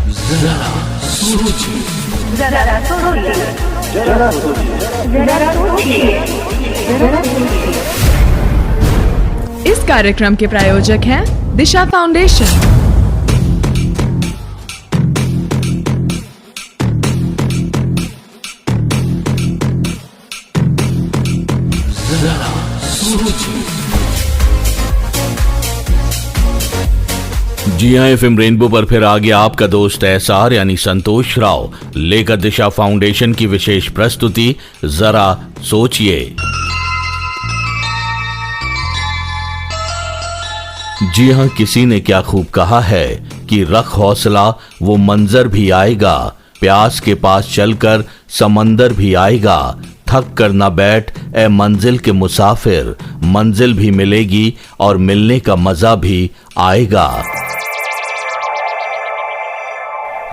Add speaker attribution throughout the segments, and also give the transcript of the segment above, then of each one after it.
Speaker 1: जरा सोचिए,
Speaker 2: जरा सोचिए, जरा सोचिए, जरा सोचिए, जरा सोचिए।
Speaker 3: इस कार्यक्रम के प्रायोजक हैं दिशा फाउंडेशन।
Speaker 1: जरा सोचिए। जी हाँ, एफएम रेनबो पर फिर आ गया आपका दोस्त एसआर यानी संतोष राव लेकर दिशा फाउंडेशन की विशेष प्रस्तुति जरा सोचिए। जी हाँ, किसी ने क्या खूब कहा है कि रख हौसला वो मंजर भी आएगा, प्यास के पास चलकर समंदर भी आएगा, थक कर न बैठ ए मंजिल के मुसाफिर, मंजिल भी मिलेगी और मिलने का मजा भी आएगा।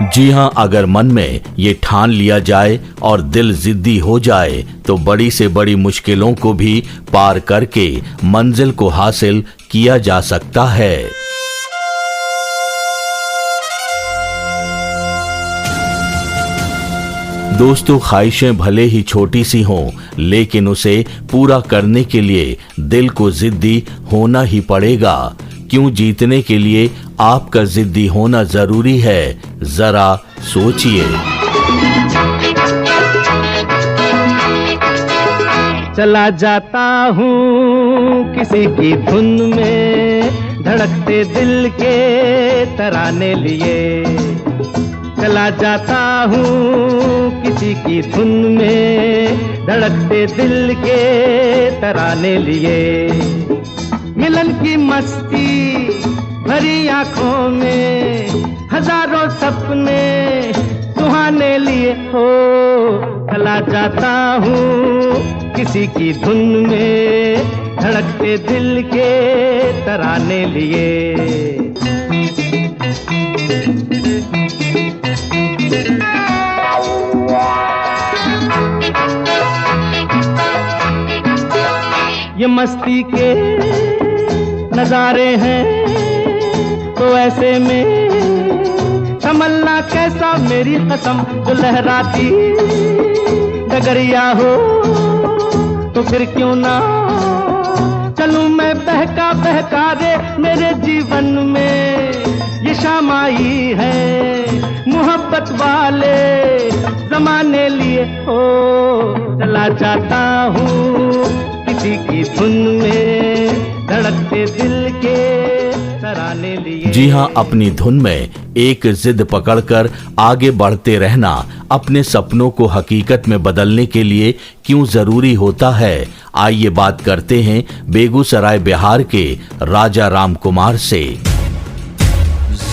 Speaker 1: जी हाँ, अगर मन में ये ठान लिया जाए और दिल जिद्दी हो जाए तो बड़ी से बड़ी मुश्किलों को भी पार करके मंजिल को हासिल किया जा सकता है। दोस्तों, ख्वाहिशें भले ही छोटी सी हों लेकिन उसे पूरा करने के लिए दिल को जिद्दी होना ही पड़ेगा। क्यों जीतने के लिए आपका जिद्दी होना जरूरी है, जरा सोचिए।
Speaker 4: चला जाता हूँ किसी की धुन में, धड़कते दिल के तराने लिए। चला जाता हूँ किसी की धुन में, धड़कते दिल के तराने लिए। मिलन की मस्ती भरी आंखों में, हजारों सपने सुहाने लिए हो। चला जाता हूँ किसी की धुन में, धड़कते दिल के तराने लिए। ये मस्ती के नजारे हैं तो ऐसे में तमन्ना कैसा मेरी कसम, जो लहराती डगरिया हो तो फिर क्यों ना चलूं मैं बहका बहका रे। मेरे जीवन में ये शाम आई है मोहब्बत वाले जमाने लिए हो। चला जाता हूँ किसी की धुन में, धड़कते दिल के तराने लिए।
Speaker 1: जी हाँ, अपनी धुन में एक जिद पकड़कर आगे बढ़ते रहना अपने सपनों को हकीकत में बदलने के लिए क्यों जरूरी होता है। आइए बात करते हैं बेगूसराय बिहार के राजा राम कुमार से।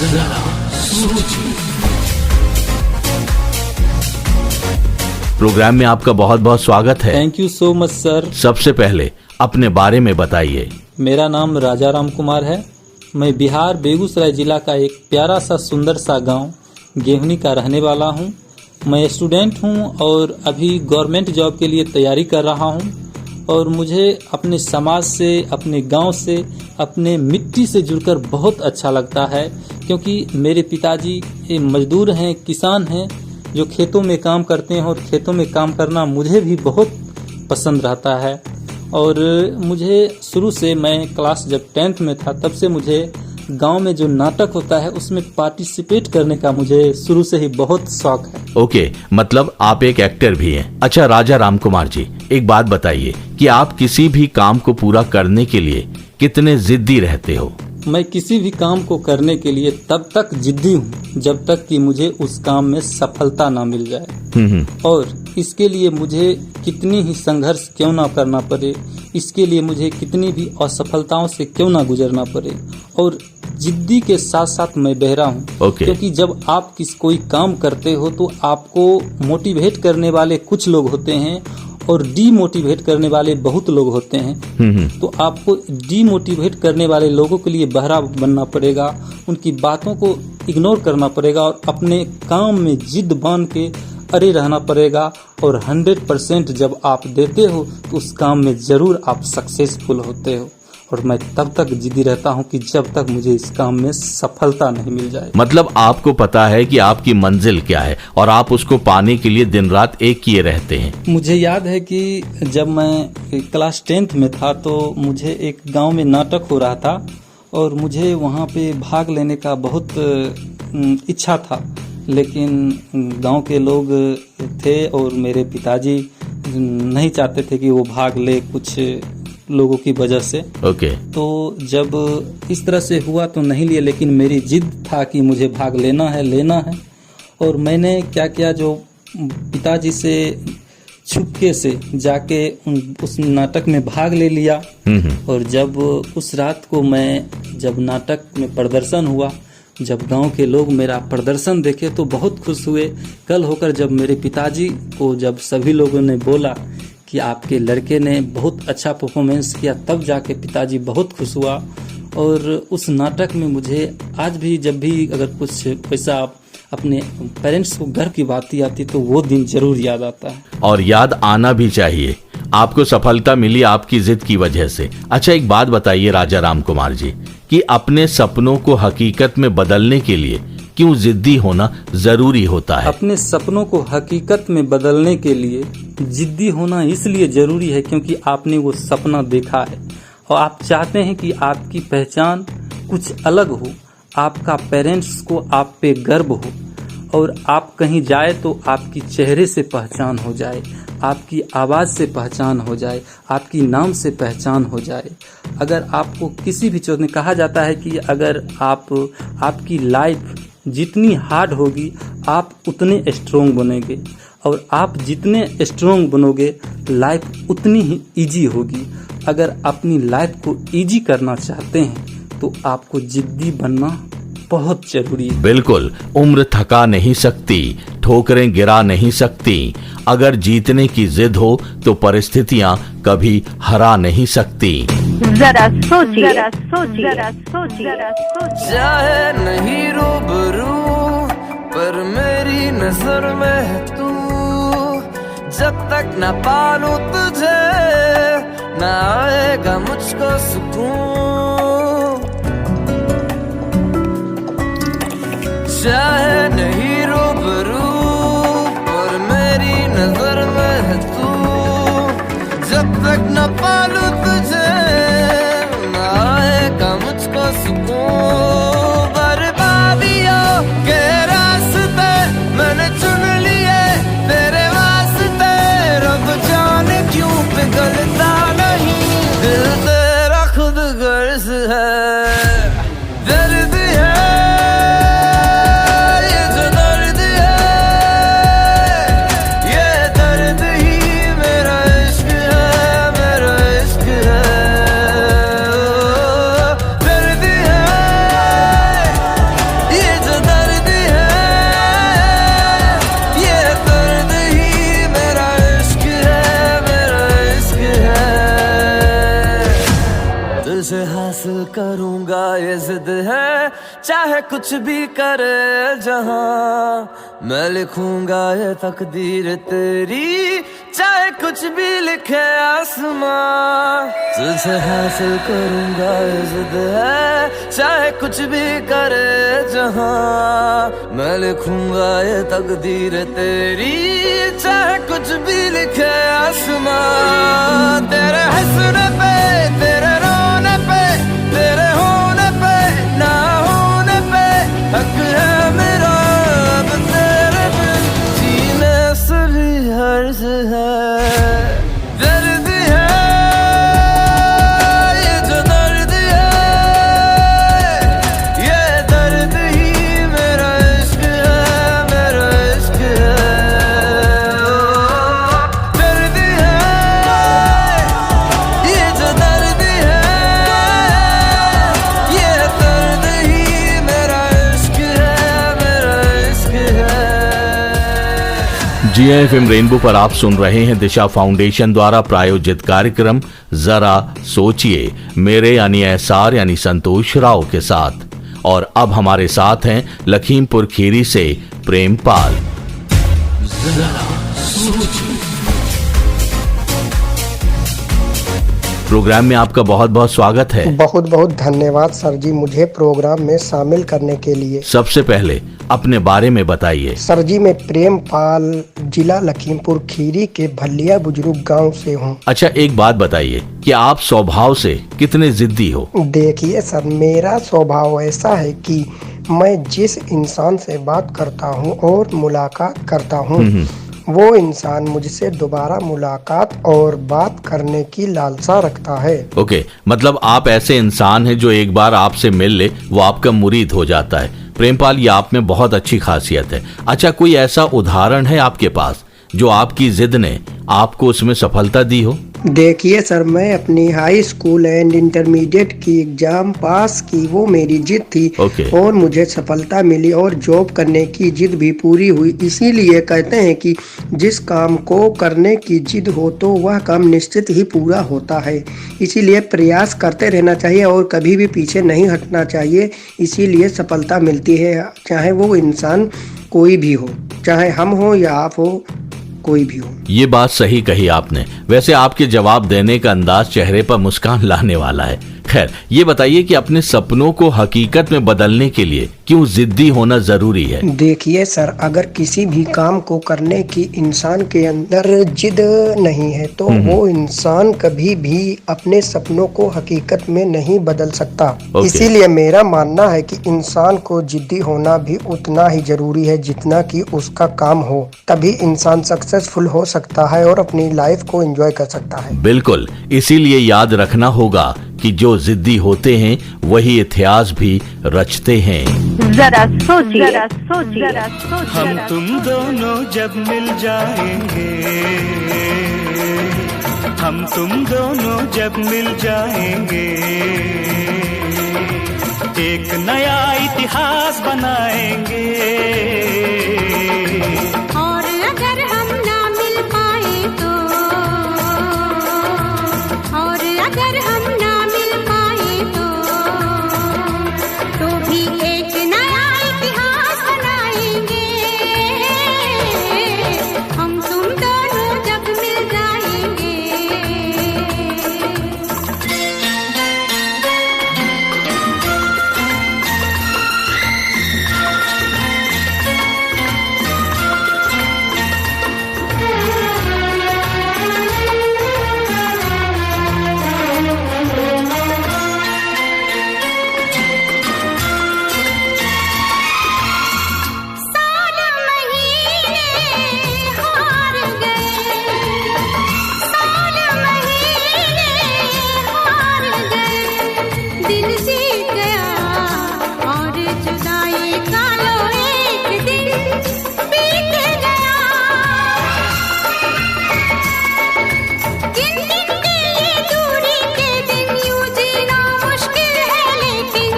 Speaker 1: जरा सोचिए। प्रोग्राम में आपका बहुत बहुत स्वागत है।
Speaker 5: Thank you so much sir.
Speaker 1: सबसे पहले अपने बारे में बताइए।
Speaker 5: मेरा नाम राजा राम कुमार है। मैं बिहार बेगूसराय जिला का एक प्यारा सा सुंदर सा गांव गेहूनी का रहने वाला हूं। मैं स्टूडेंट हूं और अभी गवर्नमेंट जॉब के लिए तैयारी कर रहा हूं। और मुझे अपने समाज से, अपने गांव से, अपने मिट्टी से जुड़कर बहुत अच्छा लगता है, क्योंकि मेरे पिताजी मजदूर हैं, किसान हैं, जो खेतों में काम करते हैं और खेतों में काम करना मुझे भी बहुत पसंद रहता है। और मुझे शुरू से, मैं क्लास जब 10th में था तब से मुझे गांव में जो नाटक होता है उसमें पार्टिसिपेट करने का मुझे शुरू से ही बहुत शौक है।
Speaker 1: ओके, मतलब आप एक एक्टर भी हैं। अच्छा राजा राम कुमार जी, एक बात बताइए कि आप किसी भी काम को पूरा करने के लिए कितने जिद्दी रहते हो?
Speaker 5: मैं किसी भी काम को करने के लिए तब तक जिद्दी हूँ जब तक कि मुझे उस काम में सफलता ना मिल जाए। और इसके लिए मुझे कितनी ही संघर्ष क्यों ना करना पड़े, इसके लिए मुझे कितनी भी असफलताओं से क्यों ना गुजरना पड़े, और जिद्दी के साथ साथ मैं बहरा हूँ। क्योंकि जब आप कोई काम करते हो तो आपको मोटिवेट करने वाले कुछ लोग होते हैं और डीमोटिवेट करने वाले बहुत लोग होते हैं। तो आपको डीमोटिवेट करने वाले लोगों के लिए बहरा बनना पड़ेगा, उनकी बातों को इग्नोर करना पड़ेगा और अपने काम में जिद बांध के अरे रहना पड़ेगा। और 100% जब आप देते हो तो उस काम में जरूर आप सक्सेसफुल होते हो। और मैं तब तक जिद्दी रहता हूँ कि जब तक मुझे इस काम में सफलता नहीं मिल जाए।
Speaker 1: मतलब आपको पता है कि आपकी मंजिल क्या है और आप उसको पाने के लिए दिन रात एक किए रहते हैं।
Speaker 5: मुझे याद है कि जब मैं क्लास 10th में था तो मुझे एक गांव में नाटक हो रहा था और मुझे वहां पे भाग लेने का बहुत इच्छा था, लेकिन गांव के लोग थे और मेरे पिताजी नहीं चाहते थे कि वो भाग ले कुछ लोगों की वजह से।
Speaker 1: ओके।
Speaker 5: तो जब इस तरह से हुआ तो नहीं लिया, लेकिन मेरी जिद था कि मुझे भाग लेना है। और मैंने क्या किया, जो पिताजी से छुपके से जाके उस नाटक में भाग ले लिया। और जब उस रात को जब नाटक में प्रदर्शन हुआ, जब गांव के लोग मेरा प्रदर्शन देखे तो बहुत खुश हुए। कल होकर जब मेरे पिताजी को जब सभी लोगों ने बोला कि आपके लड़के ने बहुत अच्छा परफॉर्मेंस किया, तब जाके पिताजी बहुत खुश हुआ। और उस नाटक में मुझे आज भी जब भी अगर कुछ पैसा अपने पेरेंट्स को घर की बात आती तो वो दिन जरूर याद आता है।
Speaker 1: और याद आना भी चाहिए। आपको सफलता मिली आपकी जिद की वजह से। अच्छा, एक बात बताइए राजा राम कुमार जी कि अपने सपनों को हकीकत में बदलने के लिए क्यों जिद्दी होना जरूरी होता है?
Speaker 5: अपने सपनों को हकीकत में बदलने के लिए जिद्दी होना इसलिए जरूरी है क्योंकि आपने वो सपना देखा है और आप चाहते हैं कि आपकी पहचान कुछ अलग हो, आपका पेरेंट्स को आप पे गर्व हो और आप कहीं जाए तो आपकी चेहरे से पहचान हो जाए, आपकी आवाज़ से पहचान हो जाए, आपकी नाम से पहचान हो जाए। अगर आपको किसी भी चीज़ में कहा जाता है कि अगर आपकी लाइफ जितनी हार्ड होगी आप उतने स्ट्रोंग बनेंगे और आप जितने स्ट्रोंग बनोगे लाइफ उतनी ही इजी होगी। अगर अपनी लाइफ को इजी करना चाहते हैं तो आपको जिद्दी बनना बहुत जरूरी है।
Speaker 1: बिल्कुल। उम्र थका नहीं सकती, ठोकरें गिरा नहीं सकती। अगर जीतने की जिद हो तो परिस्थितियां कभी हरा नहीं सकती।
Speaker 2: जरा सोचिए, जरा सोचिए, जरा सोचिए, जरा सोचिए।
Speaker 6: चाहे नहीं रूबरू पर मेरी नजर में है तू, जब तक न पालूं तुझे न आएगा मुझको सुकून। चाहे नहीं रूबरू पर मेरी नजर में है तू, जब तक न पालूं तुझे न आएगा मुझको सुकून। बर्बादियों के रास्ते मैंने चुन लिए तेरे वास्ते, रब जाने क्यों पिघलता नहीं दिल तेरा खुद गर्ज है। दर्द है ये जो दर्द है, ये दर्द ही मेरा इश्क है, मेरा इश्क है। दर्द है ये जो दर्द है, ये दर्द ही मेरा इश्क है, मेरा इश्क है। तुझे हासिल करूंगा ये जिद है, चाहे कुछ भी करे जहां। मैं लिखूंगा ये तकदीर तेरी, चाहे कुछ भी लिखे आसमां। तुझे हासिल करूंगा ये जिद है, चाहे कुछ भी करे जहां। मैं लिखूंगा ये तकदीर तेरी, चाहे कुछ भी लिखे आसमां। तेरे हंसने पे, तेरे रोने पे, तेरे होने पे ना होने पे हक है मेरा, अब तेरे बिन जीने से भी हर्ज है। दर्द है ये जो दर्द है, ये दर्द ही मेरा इश्क है, मेरा इश्क है। दर्द है ये जो दर्द है, ये दर्द ही मेरा इश्क है, मेरा इश्क है।
Speaker 1: जी एफएम रेनबो पर आप सुन रहे हैं दिशा फाउंडेशन द्वारा प्रायोजित कार्यक्रम जरा सोचिए, मेरे यानी एहसार यानी संतोष राव के साथ। और अब हमारे साथ हैं लखीमपुर खीरी से प्रेमपाल। प्रोग्राम में आपका बहुत बहुत स्वागत है।
Speaker 7: बहुत बहुत धन्यवाद सर जी, मुझे प्रोग्राम में शामिल करने के लिए।
Speaker 1: सबसे पहले अपने बारे में बताइए।
Speaker 7: सर जी, मैं प्रेमपाल, जिला लखीमपुर खीरी के भलिया बुजुर्ग गांव से हूँ।
Speaker 1: अच्छा, एक बात बताइए कि आप स्वभाव से कितने जिद्दी हो?
Speaker 7: देखिए सर, मेरा स्वभाव ऐसा है कि मैं जिस इंसान से बात करता हूँ और मुलाकात करता हूँ, वो इंसान मुझसे दोबारा मुलाकात और बात करने की लालसा रखता है।
Speaker 1: ओके, मतलब आप ऐसे इंसान हैं जो एक बार आपसे मिल ले वो आपका मुरीद हो जाता है। प्रेमपाल, ये आप में बहुत अच्छी खासियत है। अच्छा, कोई ऐसा उदाहरण है आपके पास जो आपकी जिद ने आपको उसमें सफलता दी हो?
Speaker 7: देखिए सर, मैं अपनी हाई स्कूल एंड इंटरमीडिएट की एग्जाम पास की, वो मेरी जिद थी। और मुझे सफलता मिली और जॉब करने की जिद भी पूरी हुई। इसीलिए कहते हैं कि जिस काम को करने की जिद हो तो वह काम निश्चित ही पूरा होता है। इसीलिए प्रयास करते रहना चाहिए और कभी भी पीछे नहीं हटना चाहिए। इसीलिए सफलता मिलती है, चाहे वो इंसान कोई भी हो, चाहे हम हो या आप हो, कोई भी हो।
Speaker 1: ये बात सही कही आपने। वैसे आपके जवाब देने का अंदाज चेहरे पर मुस्कान लाने वाला है। खैर, ये बताइए कि अपने सपनों को हकीकत में बदलने के लिए क्यों जिद्दी होना जरूरी है?
Speaker 7: देखिए सर, अगर किसी भी काम को करने की इंसान के अंदर जिद नहीं है तो वो इंसान कभी भी अपने सपनों को हकीकत में नहीं बदल सकता। इसीलिए मेरा मानना है कि इंसान को जिद्दी होना भी उतना ही जरूरी है जितना कि उसका काम हो। तभी इंसान सक्सेसफुल हो सकता है और अपनी लाइफ को एंजॉय कर सकता है।
Speaker 1: बिल्कुल, इसीलिए याद रखना होगा कि जो जिद्दी होते हैं वही इतिहास भी रचते हैं।
Speaker 2: जरा सोचिए, जरा सोचिए, जरा सोचिए।
Speaker 6: हम तुम दोनों जब मिल जाएंगे, हम तुम दोनों जब मिल जाएंगे, एक नया इतिहास बनाएंगे।
Speaker 8: और अगर हम ना मिल पाए तो, और अगर हम ना मिल पाए तो भी एक नया इतिहास बनाएंगे। हम तुम दोनों जब मिल जाएंगे।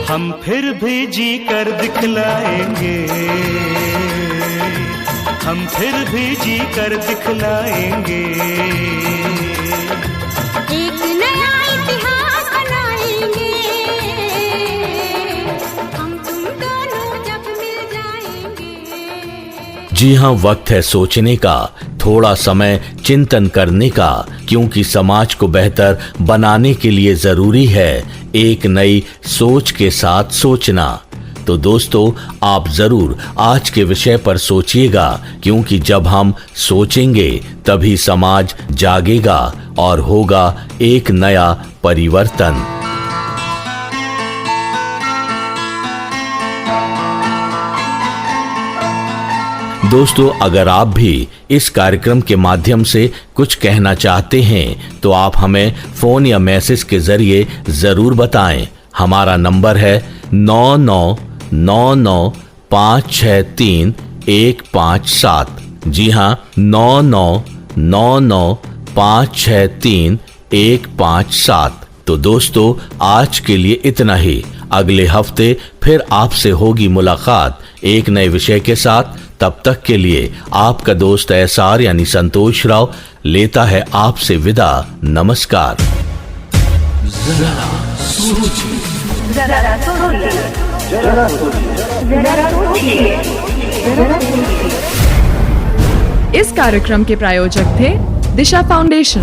Speaker 6: हम फिर भी जी कर दिखलाएंगे, हम फिर भी जी कर दिखलाएंगे।
Speaker 8: एक नया इतिहास बनाएंगे। हम तुम दोनों जब मिल जाएंगे।
Speaker 1: जी हाँ, वक्त है सोचने का, थोड़ा समय चिंतन करने का, क्योंकि समाज को बेहतर बनाने के लिए जरूरी है एक नई सोच के साथ सोचना। तो दोस्तों, आप जरूर आज के विषय पर सोचिएगा, क्योंकि जब हम सोचेंगे तभी समाज जागेगा और होगा एक नया परिवर्तन। दोस्तों, अगर आप भी इस कार्यक्रम के माध्यम से कुछ कहना चाहते हैं तो आप हमें फोन या मैसेज के जरिए जरूर बताएं। हमारा नंबर है 9999563157। जी हाँ, 9999563157। तो दोस्तों, आज के लिए इतना ही। अगले हफ्ते फिर आपसे होगी मुलाकात एक नए विषय के साथ। तब तक के लिए आपका दोस्त एसआर यानी संतोष राव लेता है आपसे विदा। नमस्कार।
Speaker 2: जरा सोचिए, जरा सोचिए, जरा सोचिए।
Speaker 3: इस कार्यक्रम के प्रायोजक थे दिशा फाउंडेशन।